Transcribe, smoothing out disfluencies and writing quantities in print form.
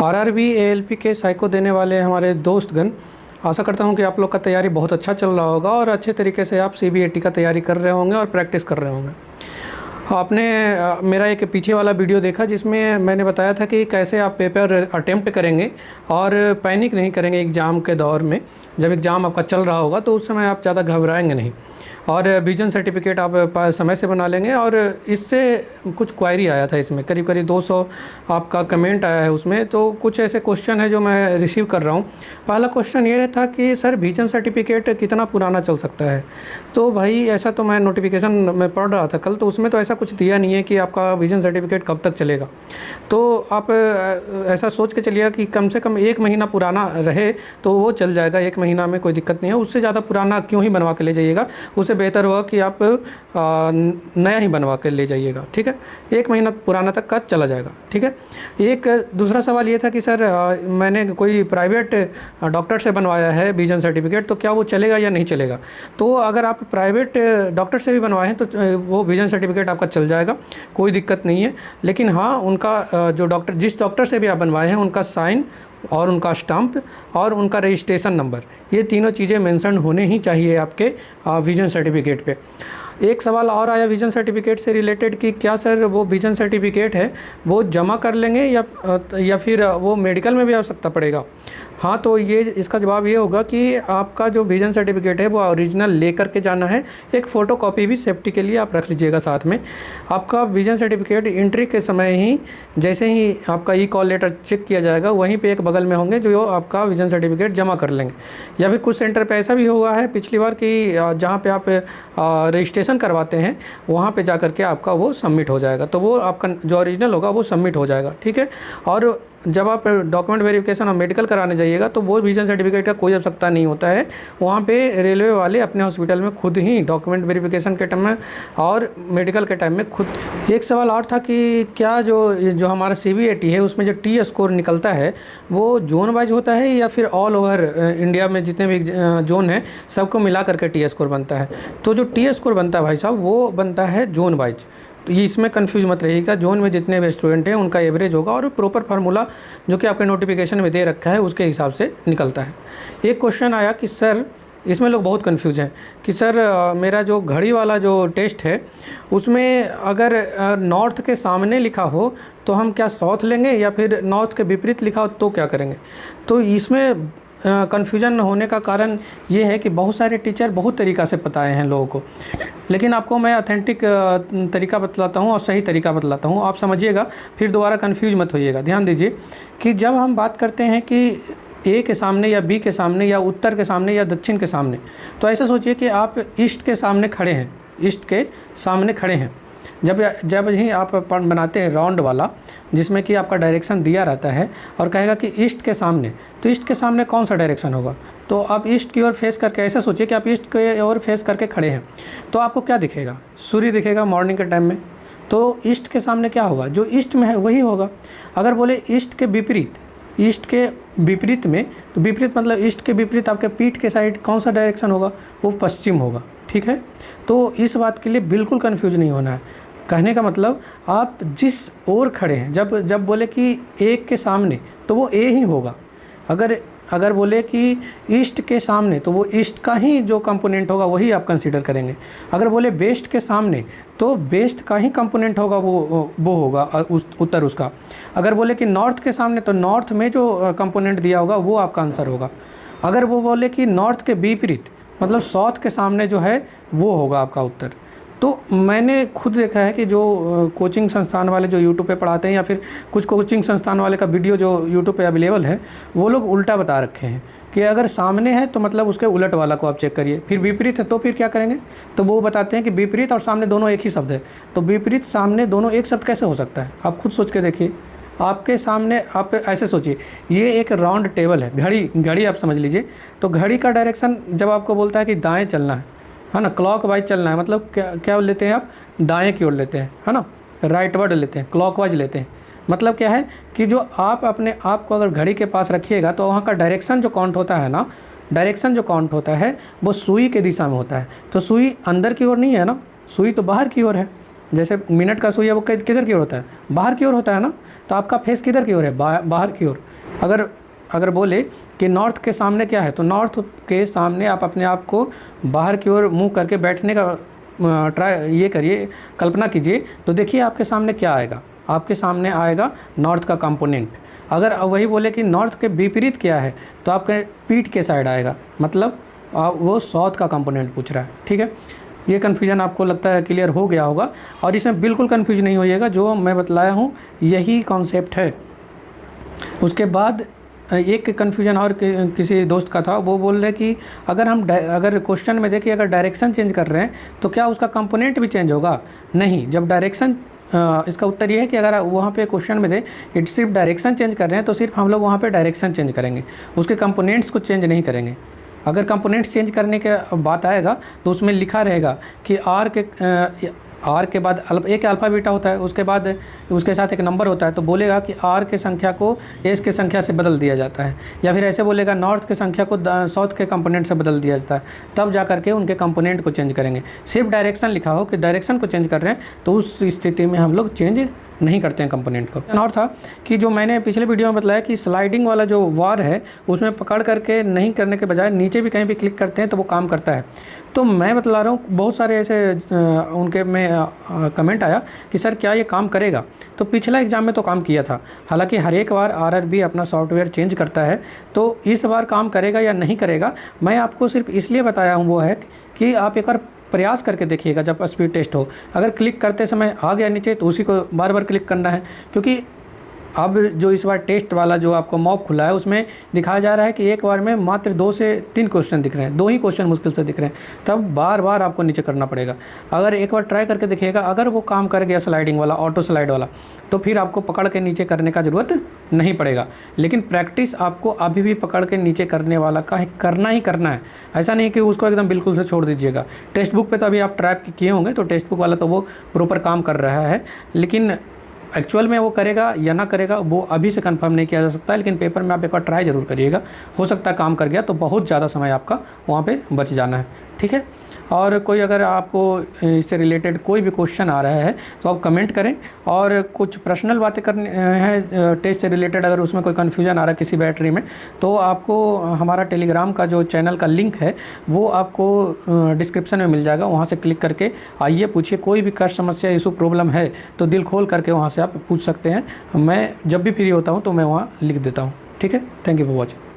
RRB ALP के psycho देने वाले हमारे दोस्तगण, आशा करता हूं कि आप लोग का तैयारी बहुत अच्छा चल रहा होगा और अच्छे तरीके से आप सीबीएटी का तैयारी कर रहे होंगे और प्रैक्टिस कर रहे होंगे। आपने मेरा एक पीछे वाला वीडियो देखा जिसमें मैंने बताया था कि कैसे आप पेपर अटेम्प्ट करेंगे और पैनिक नहीं करेंगे एग्ज़ाम के दौर में। जब एग्ज़ाम आपका चल रहा होगा तो उस समय आप ज़्यादा घबराएंगे नहीं और विजन सर्टिफिकेट आप समय से बना लेंगे। और इससे कुछ क्वायरी आया था, इसमें करीब 200 आपका कमेंट आया है उसमें। तो कुछ ऐसे क्वेश्चन है जो मैं रिसीव कर रहा हूँ। पहला क्वेश्चन ये था कि सर विजन सर्टिफिकेट कितना पुराना चल सकता है। तो भाई ऐसा तो मैं नोटिफिकेशन में पढ़ रहा था कल, तो उसमें तो ऐसा कुछ दिया नहीं है कि आपका विजन सर्टिफिकेट कब तक चलेगा। तो आप ऐसा सोच के चलिए कि कम से कम 1 महीना पुराना रहे तो वो चल जाएगा। 1 महीना में कोई दिक्कत नहीं है। उससे ज़्यादा पुराना क्यों ही बनवा के ले जाइएगा, उससे बेहतर होगा कि आप नया ही बनवा के ले जाइएगा। ठीक है, 1 महीना पुराना तक का चला जाएगा। ठीक है। एक दूसरा सवाल ये था कि सर मैंने कोई प्राइवेट डॉक्टर से बनवाया है विजन सर्टिफिकेट, तो क्या वो चलेगा या नहीं चलेगा। तो अगर आप प्राइवेट डॉक्टर से भी बनवाए हैं तो वो विजन सर्टिफिकेट आपका चल जाएगा, कोई दिक्कत नहीं है। लेकिन हाँ, उनका जो डॉक्टर, जिस डॉक्टर से भी आप बनवाए हैं, उनका साइन और उनका स्टाम्प और उनका रजिस्ट्रेशन नंबर, ये तीनों चीज़ें मेंशन होने ही चाहिए आपके विजन सर्टिफिकेट पे। एक सवाल और आया विजन सर्टिफिकेट से रिलेटेड कि क्या सर वो विजन सर्टिफिकेट है वो जमा कर लेंगे या फिर वो मेडिकल में भी आवश्यकता पड़ेगा। हाँ, तो ये इसका जवाब ये होगा कि आपका जो विजन सर्टिफिकेट है वो ओरिजिनल ले करके जाना है। एक फ़ोटो कॉपी भी सेफ्टी के लिए आप रख लीजिएगा साथ में। आपका विजन सर्टिफिकेट एंट्री के समय ही, जैसे ही आपका ई कॉल लेटर चेक किया जाएगा, वहीं पे एक बगल में होंगे जो आपका विजन सर्टिफिकेट जमा कर लेंगे। या फिर कुछ सेंटर पे ऐसा भी हुआ है पिछली बार कि जहाँ पे आप रजिस्ट्रेशन करवाते हैं वहाँ पे जा करके आपका वो सबमिट हो जाएगा। तो वो आपका जो ओरिजिनल होगा वो सबमिट हो जाएगा। ठीक है। और जब आप डॉक्यूमेंट वेरिफिकेशन और मेडिकल कराने जाइएगा तो वो विजन सर्टिफिकेट का कोई आवश्यकता नहीं होता है। वहाँ पे रेलवे वाले अपने हॉस्पिटल में खुद ही डॉक्यूमेंट वेरिफिकेशन के टाइम में और मेडिकल के टाइम में खुद। एक सवाल और था कि क्या जो हमारा सीबीएटी है उसमें जो टी स्कोर निकलता है वो जोन वाइज होता है या फिर ऑल ओवर इंडिया में जितने भी जोन हैं सबको मिला करके टी स्कोर बनता है। तो जो टी स्कोर बनता है भाई साहब वो बनता है जोन वाइज। तो ये इसमें कंफ्यूज मत रहिएगा। जोन में जितने भी स्टूडेंट हैं उनका एवरेज होगा और प्रॉपर फार्मूला जो कि आपके नोटिफिकेशन में दे रखा है उसके हिसाब से निकलता है। एक क्वेश्चन आया कि सर, इसमें लोग बहुत कंफ्यूज हैं कि सर मेरा जो घड़ी वाला जो टेस्ट है उसमें अगर नॉर्थ के सामने लिखा हो तो हम क्या साउथ लेंगे या फिर नॉर्थ के विपरीत लिखा हो तो क्या करेंगे। तो इसमें कन्फ्यूजन होने का कारण ये है कि बहुत सारे टीचर बहुत तरीक़ा से बताए हैं लोगों को, लेकिन आपको मैं ऑथेंटिक तरीका बतलाता हूँ और सही तरीका बतलाता हूँ, आप समझिएगा, फिर दोबारा कन्फ्यूज मत होइएगा। ध्यान दीजिए कि जब हम बात करते हैं कि ए के सामने या बी के सामने या उत्तर के सामने या दक्षिण के सामने, तो ऐसा सोचिए कि आप ईस्ट के सामने खड़े हैं, ईस्ट के सामने खड़े हैं। जब ही आप बनाते हैं राउंड वाला जिसमें कि आपका डायरेक्शन दिया रहता है और कहेगा कि ईस्ट के सामने, तो ईस्ट के सामने कौन सा डायरेक्शन होगा। तो आप ईस्ट की ओर फेस करके, ऐसा सोचिए कि आप ईस्ट की ओर फेस करके खड़े हैं, तो आपको क्या दिखेगा, सूर्य दिखेगा मॉर्निंग के टाइम में। तो ईस्ट के सामने क्या होगा, जो ईस्ट में है वही होगा। अगर बोले ईस्ट के विपरीत, ईस्ट के विपरीत में, तो विपरीत मतलब ईस्ट के विपरीत आपके पीठ के साइड कौन सा डायरेक्शन होगा, वो पश्चिम होगा। ठीक है। तो इस बात के लिए बिल्कुल कन्फ्यूज नहीं होना है। कहने का मतलब आप जिस ओर खड़े हैं, जब बोले कि ए के सामने तो वो ए ही होगा। अगर बोले कि ईस्ट के सामने तो वो ईस्ट का ही जो कंपोनेंट होगा वही आप कंसीडर करेंगे। अगर बोले वेस्ट के सामने तो वेस्ट का ही कंपोनेंट होगा, वो होगा उत्तर उसका। अगर बोले कि नॉर्थ के सामने तो नॉर्थ में जो कंपोनेंट दिया होगा वो आपका आंसर होगा। अगर वो बोले कि नॉर्थ के विपरीत मतलब साउथ के सामने जो है वो होगा आपका उत्तर। तो मैंने खुद देखा है कि जो कोचिंग संस्थान वाले जो यूट्यूब पे पढ़ाते हैं या फिर कुछ कोचिंग संस्थान वाले का वीडियो जो यूट्यूब पे अवेलेबल है, वो लोग उल्टा बता रखे हैं कि अगर सामने है तो मतलब उसके उलट वाला को आप चेक करिए, फिर विपरीत है तो फिर क्या करेंगे। तो वो बताते हैं कि विपरीत और सामने दोनों एक ही शब्द है, तो विपरीत सामने दोनों एक शब्द कैसे हो सकता है। आप खुद सोच के देखिए। आपके सामने आप ऐसे सोचिए, ये एक राउंड टेबल है, घड़ी आप समझ लीजिए। तो घड़ी का डायरेक्शन जब आपको बोलता है कि दाएँ चलना है ना, क्लॉक वाइज चलना है, मतलब क्या लेते हैं आप, दाएं की ओर लेते हैं, है ना, राइट वर्ड लेते हैं, क्लॉक वाइज लेते हैं। मतलब क्या है कि जो आप अपने आप को अगर घड़ी के पास रखिएगा तो वहाँ का डायरेक्शन जो काउंट होता है ना, डायरेक्शन जो काउंट होता है वो सुई के दिशा में होता है। तो सुई अंदर की ओर नहीं है ना, सुई तो बाहर की ओर है। जैसे मिनट का सुई है वो किधर की ओर होता है, बाहर की ओर होता है ना। तो आपका फेस किधर की ओर है, बाहर की ओर। अगर अगर बोले कि नॉर्थ के सामने क्या है, तो नॉर्थ के सामने आप अपने आप को बाहर की ओर मुँह करके बैठने का ट्राई ये करिए, कल्पना कीजिए, तो देखिए आपके सामने क्या आएगा। आपके सामने आएगा नॉर्थ का कंपोनेंट। अगर वही बोले कि नॉर्थ के विपरीत क्या है, तो आपके पीठ के साइड आएगा, मतलब वो साउथ का कंपोनेंट पूछ रहा है। ठीक है, ये कन्फ्यूजन आपको लगता है क्लियर हो गया होगा, और इसमें बिल्कुल कन्फ्यूज नहीं होइएगा, जो मैं बतलाया हूँ यही कॉन्सेप्ट है। उसके बाद एक कन्फ्यूजन और किसी दोस्त का था, वो बोल रहे कि अगर क्वेश्चन में देखिए अगर डायरेक्शन चेंज कर रहे हैं तो क्या उसका कंपोनेंट भी चेंज होगा? नहीं, जब डायरेक्शन इसका उत्तर ये है कि अगर वहाँ पे क्वेश्चन में दे सिर्फ डायरेक्शन चेंज कर रहे हैं तो सिर्फ हम लोग वहाँ पे डायरेक्शन चेंज करेंगे, उसके कंपोनेंट्स को चेंज नहीं करेंगे। अगर कंपोनेंट्स चेंज करने के बात आएगा तो उसमें लिखा रहेगा कि आर के बाद एक अल्फ़ा बीटा होता है, उसके बाद उसके साथ एक नंबर होता है, तो बोलेगा कि आर के संख्या को एस के संख्या से बदल दिया जाता है, या फिर ऐसे बोलेगा नॉर्थ के संख्या को साउथ के कंपोनेंट से बदल दिया जाता है, तब जा करके उनके कंपोनेंट को चेंज करेंगे। सिर्फ डायरेक्शन लिखा हो कि डायरेक्शन को चेंज कर रहे हैं तो उस स्थिति में हम लोग चेंज नहीं करते हैं कंपोनेंट को। और था कि जो मैंने पिछले वीडियो में बताया कि स्लाइडिंग वाला जो वार है उसमें पकड़ करके नहीं करने के बजाय नीचे भी कहीं भी क्लिक करते हैं तो वो काम करता है। तो मैं बतला रहा हूँ, बहुत सारे ऐसे उनके में कमेंट आया कि सर क्या ये काम करेगा? तो पिछला एग्ज़ाम में तो काम किया था, हालांकि हर एक बार आरआरबी अपना सॉफ्टवेयर चेंज करता है, तो इस बार काम करेगा या नहीं करेगा मैं आपको सिर्फ इसलिए बताया हूँ वो है कि आप एक बार प्रयास करके देखिएगा। जब स्पीड टेस्ट हो, अगर क्लिक करते समय आ गया नीचे तो उसी को बार बार क्लिक करना है, क्योंकि अब जो इस बार टेस्ट वाला जो आपको मॉक खुला है उसमें दिखाया जा रहा है कि एक बार में मात्र 2 से 3 क्वेश्चन दिख रहे हैं, 2 ही क्वेश्चन मुश्किल से दिख रहे हैं, तब बार बार आपको नीचे करना पड़ेगा। अगर एक बार ट्राई करके देखिएगा, अगर वो काम कर गया स्लाइडिंग वाला, ऑटो स्लाइड वाला, तो फिर आपको पकड़ के नीचे करने का ज़रूरत नहीं पड़ेगा। लेकिन प्रैक्टिस आपको अभी भी पकड़ के नीचे करने वाला का करना ही करना है, ऐसा नहीं कि उसको एकदम बिल्कुल से छोड़ दीजिएगा। टेक्स्ट बुक पे तो अभी आप ट्राई किए होंगे, तो टेक्स्ट बुक वाला तो वो प्रॉपर काम कर रहा है, लेकिन एक्चुअल में वो करेगा या ना करेगा वो अभी से कंफर्म नहीं किया जा सकता। लेकिन पेपर में आप एक बार ट्राई ज़रूर करिएगा, हो सकता है काम कर गया तो बहुत ज़्यादा समय आपका वहाँ पे बच जाना है। ठीक है, और कोई अगर आपको इससे रिलेटेड कोई भी क्वेश्चन आ रहा है तो आप कमेंट करें, और कुछ पर्सनल बातें करनी हैं टेस्ट से रिलेटेड, अगर उसमें कोई कन्फ्यूजन आ रहा है किसी बैटरी में, तो आपको हमारा टेलीग्राम का जो चैनल का लिंक है वो आपको डिस्क्रिप्शन में मिल जाएगा, वहाँ से क्लिक करके आइए, पूछिए। कोई भी कष्ट, समस्या, इशू, प्रॉब्लम है तो दिल खोल करके वहाँ से आप पूछ सकते हैं। मैं जब भी फ्री होता हूँ तो मैं वहाँ लिख देता हूँ। ठीक है, थैंक यू फॉर वॉचिंग।